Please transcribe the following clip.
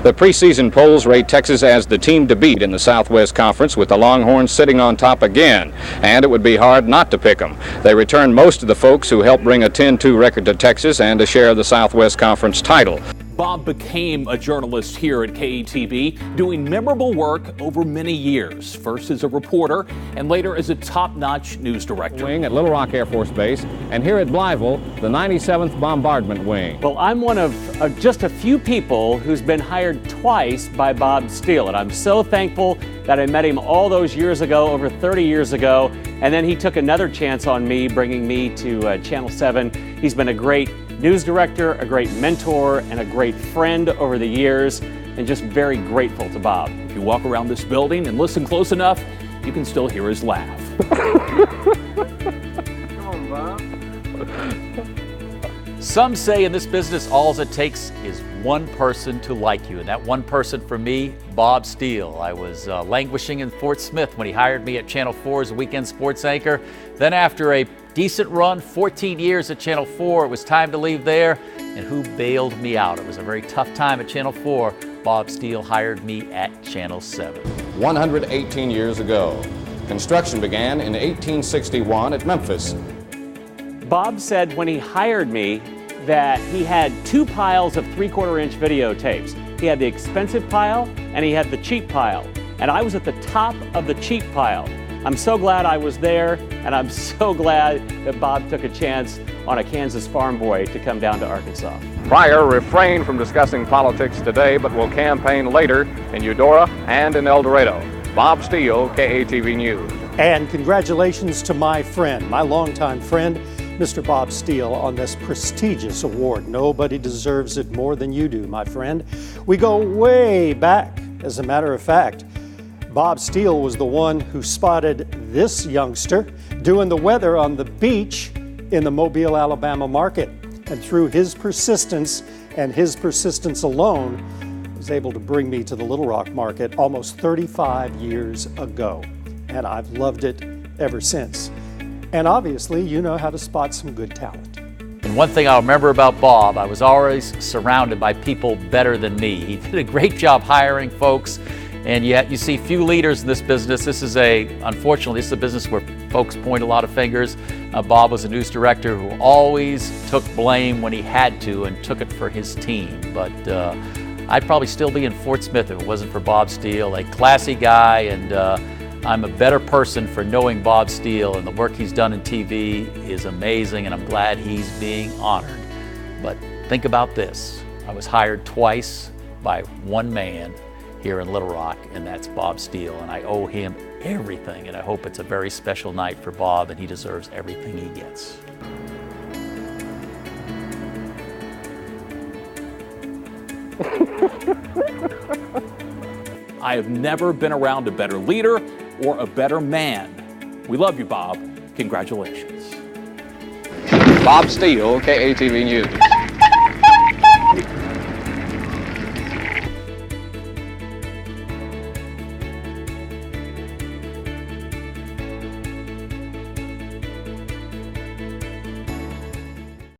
The preseason polls rate Texas as the team to beat in the Southwest Conference, with the Longhorns sitting on top again, and it would be hard not to pick them. They return most of the folks who helped bring a 10-2 record to Texas and a share of the Southwest Conference title. Bob became a journalist here at KATV, doing memorable work over many years, first as a reporter and later as a top-notch news director. Wing at Little Rock Air Force Base, and here at Blytheville, the 97th Bombardment Wing. Well, I'm one of just a few people who's been hired twice by Bob Steele, and I'm so thankful that I met him all those years ago, over 30 years ago, and then he took another chance on me, bringing me to Channel 7. He's been a great news director, a great mentor, and a great friend over the years, and just very grateful to Bob. If you walk around this building and listen close enough, you can still hear his laugh. Come on, Bob. Some say in this business, all it takes is one person to like you, and that one person for me, Bob Steele. I was languishing in Fort Smith when he hired me at Channel 4 as a weekend sports anchor. Then after a decent run, 14 years at Channel 4, it was time to leave there, and who bailed me out? It was a very tough time at Channel 4. Bob Steele hired me at Channel 7. 118 years ago, construction began in 1861 at Memphis. Bob said when he hired me that he had two piles of 3/4-inch videotapes. He had the expensive pile and he had the cheap pile, and I was at the top of the cheap pile. I'm so glad I was there, and I'm so glad that Bob took a chance on a Kansas farm boy to come down to Arkansas. Pryor refrained from discussing politics today, but will campaign later in Eudora and in El Dorado. Bob Steele, KATV News. And congratulations to my friend, my longtime friend, Mr. Bob Steele, on this prestigious award. Nobody deserves it more than you do, my friend. We go way back, as a matter of fact. Bob Steele was the one who spotted this youngster doing the weather on the beach in the Mobile, Alabama market. And through his persistence and his persistence alone, was able to bring me to the Little Rock market almost 35 years ago. And I've loved it ever since. And obviously, you know how to spot some good talent. And one thing I'll remember about Bob, I was always surrounded by people better than me. He did a great job hiring folks. And yet you see few leaders in this business. Unfortunately, this is a business where folks point a lot of fingers. Bob was a news director who always took blame when he had to and took it for his team. But I'd probably still be in Fort Smith if it wasn't for Bob Steele, a classy guy, and I'm a better person for knowing Bob Steele, and the work he's done in TV is amazing, and I'm glad he's being honored. But think about this. I was hired twice by one man here in Little Rock, and that's Bob Steele, and I owe him everything, and I hope it's a very special night for Bob, and he deserves everything he gets. I have never been around a better leader or a better man. We love you, Bob. Congratulations. Bob Steele, KATV News.